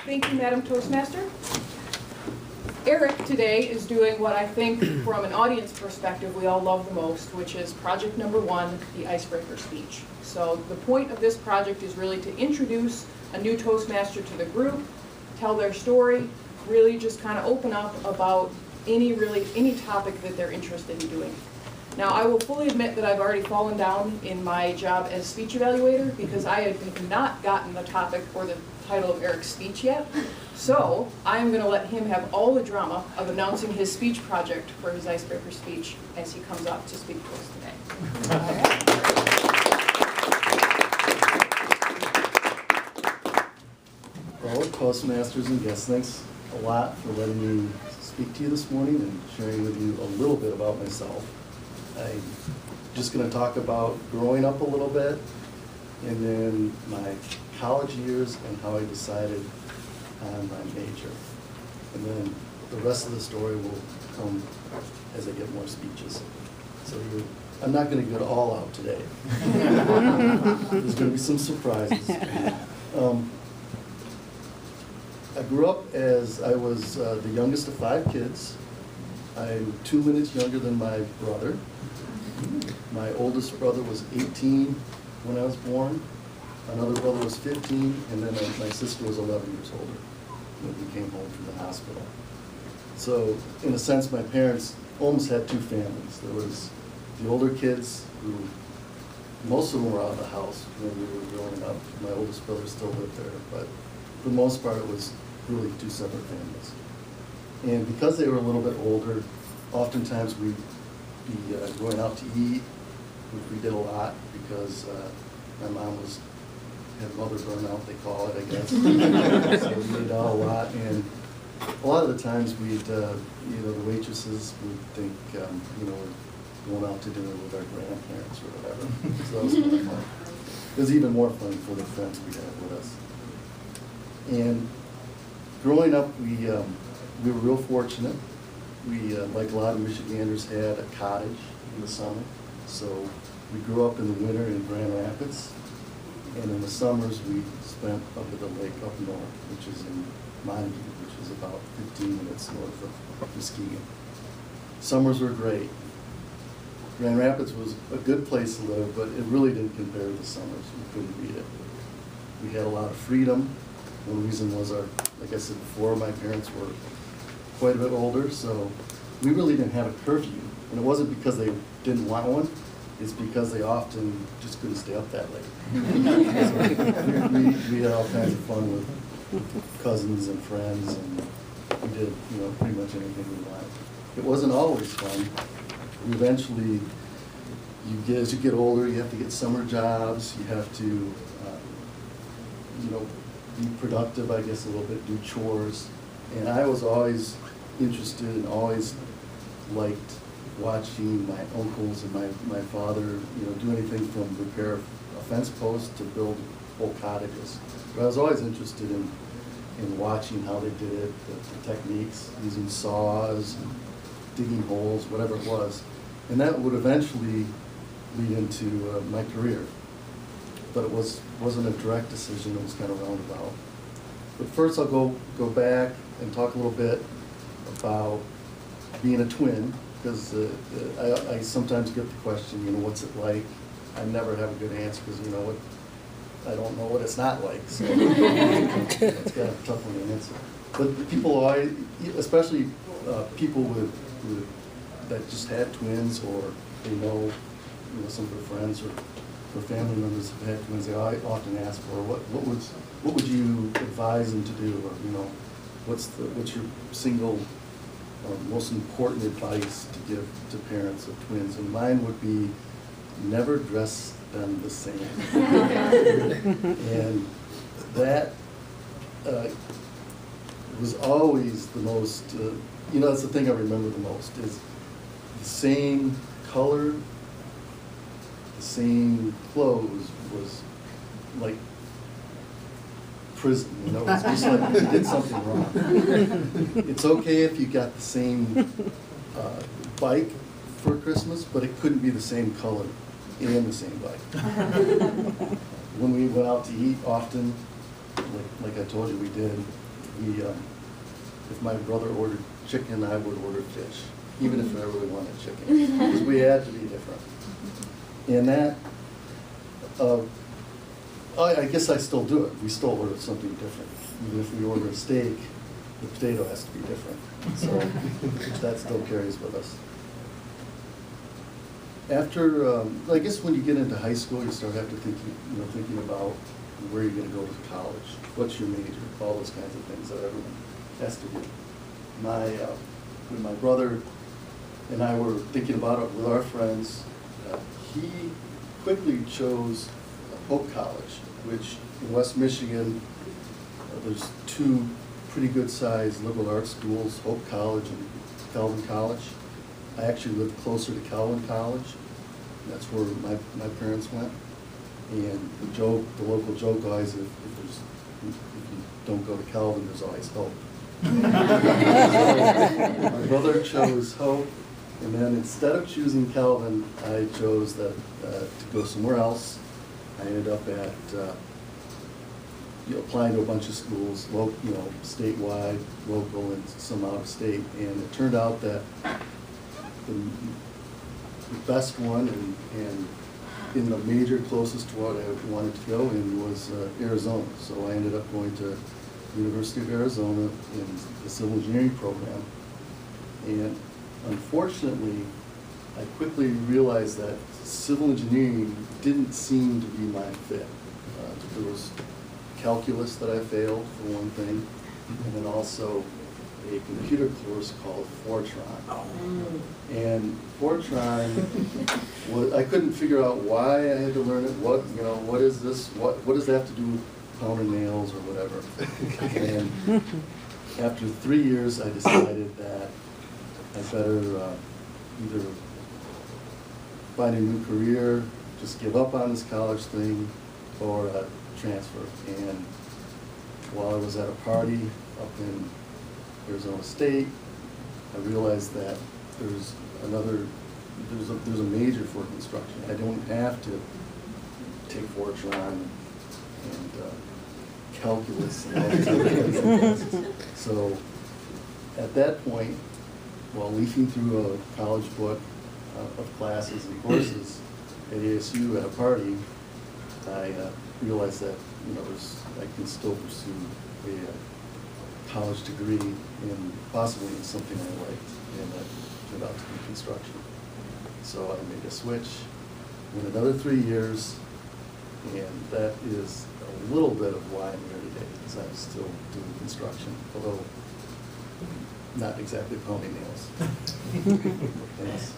Thank you, Madam Toastmaster. Eric today is doing what I think, from an audience perspective, we all love the most, which is project number 1, the icebreaker speech. So the point of this project is really to introduce a new Toastmaster to the group, tell their story, really just kind of open up about any topic that they're interested in doing. Now, I will fully admit that I've already fallen down in my job as speech evaluator because I have not gotten the topic or the title of Eric's speech yet. So I'm going to let him have all the drama of announcing his speech project for his icebreaker speech as he comes up to speak to us today. All right. Well, Toastmasters and guests, thanks a lot for letting me speak to you this morning and sharing with you a little bit about myself. I'm just going to talk about growing up a little bit, and then my college years and how I decided on my major. And then the rest of the story will come as I get more speeches. So I'm not going to get it all out today. There's going to be some surprises. I grew up as I was the youngest of 5 kids. I'm 2 minutes younger than my brother. My oldest brother was 18 when I was born. Another brother was 15, and then my sister was 11 years older when we came home from the hospital. So, in a sense, my parents almost had 2 families. There was the older kids who, most of them were out of the house when we were growing up. My oldest brother still lived there, but for the most part, it was really 2 separate families. And because they were a little bit older, oftentimes we'd be going out to eat, which we did a lot because my mom had mother burnout, they call it, I guess. So we ate out a lot, and a lot of the times we'd, the waitresses would think, we're going out to dinner with our grandparents or whatever. So that was kind of fun. It was even more fun for the friends we had with us. And growing up, we were real fortunate. We, like a lot of Michiganders, had a cottage in the summer. So we grew up in the winter in Grand Rapids, and in the summers we spent up at the lake up north, which is in Montague, which is about 15 minutes north of Muskegon. Summers were great. Grand Rapids was a good place to live, but it really didn't compare to the summers. We couldn't beat it. We had a lot of freedom. One reason was like I said before, my parents were quite a bit older, so we really didn't have a curfew. And it wasn't because they didn't want one, it's because they often just couldn't stay up that late. So we had all kinds of fun with cousins and friends, and we did, pretty much anything we wanted. It wasn't always fun. Eventually, as you get older, you have to get summer jobs, you have to, be productive, I guess, a little bit, do chores. And I was always interested and always liked watching my uncles and my father, do anything from repair a fence post to build whole cottages. But I was always interested in watching how they did it, the techniques, using saws, and digging holes, whatever it was. And that would eventually lead into my career. But it wasn't a direct decision, it was kind of roundabout. But first I'll go back and talk a little bit about being a twin, because I sometimes get the question, what's it like? I never have a good answer because, I don't know what it's not like, so it's kind of a tough one to answer. But people always, especially people that just had twins, or they know, some of their friends or family members have had twins, they often ask for what would you advise them to do, or what's your single most important advice to give to parents of twins? And mine would be never dress them the same. And that was always the most, that's the thing I remember the most, is the same color, the same clothes was like prison, it was just like you did something wrong. It's okay if you got the same bike for Christmas, but it couldn't be the same color and the same bike. When we went out to eat often, like I told you we did, if my brother ordered chicken, I would order fish, even if I really wanted chicken, because we had to be different. And that, I guess I still do it. We still order something different. Even if we order a steak, the potato has to be different. So that still carries with us. After, I guess when you get into high school, you start after thinking about where you're going to go to college, what's your major, all those kinds of things that everyone has to do. When my brother and I were thinking about it with our friends, he quickly chose Hope College, which in West Michigan, there's two pretty good sized liberal arts schools, Hope College and Calvin College. I actually lived closer to Calvin College. That's where my parents went. And the local joke always, if you don't go to Calvin, there's always hope. My brother chose Hope, and then instead of choosing Calvin, I chose to go somewhere else. I ended up at applying to a bunch of schools, statewide, local, and some out of state. And it turned out that the best one and in the major closest to what I wanted to go in was Arizona. So I ended up going to University of Arizona in the civil engineering program. And unfortunately, I quickly realized that civil engineering didn't seem to be my fit. There was calculus that I failed, for one thing, and then also a computer course called Fortran. And Fortran, I couldn't figure out why I had to learn it. What is this? What does that have to do with pounding nails or whatever? And after 3 years, I decided that I better either find a new career, just give up on this college thing, or transfer. And while I was at a party up in Arizona State, I realized that there's a major for construction. I don't have to take Fortran and calculus and all these other things. So at that point, while leafing through a college book of classes and courses at ASU at a party, I realized that I can still pursue a college degree and possibly in something I liked, and that turned out to be construction. So I made a switch, went another 3 years, and that is a little bit of why I'm here today, because I'm still doing construction, although not exactly pounding nails. Thanks.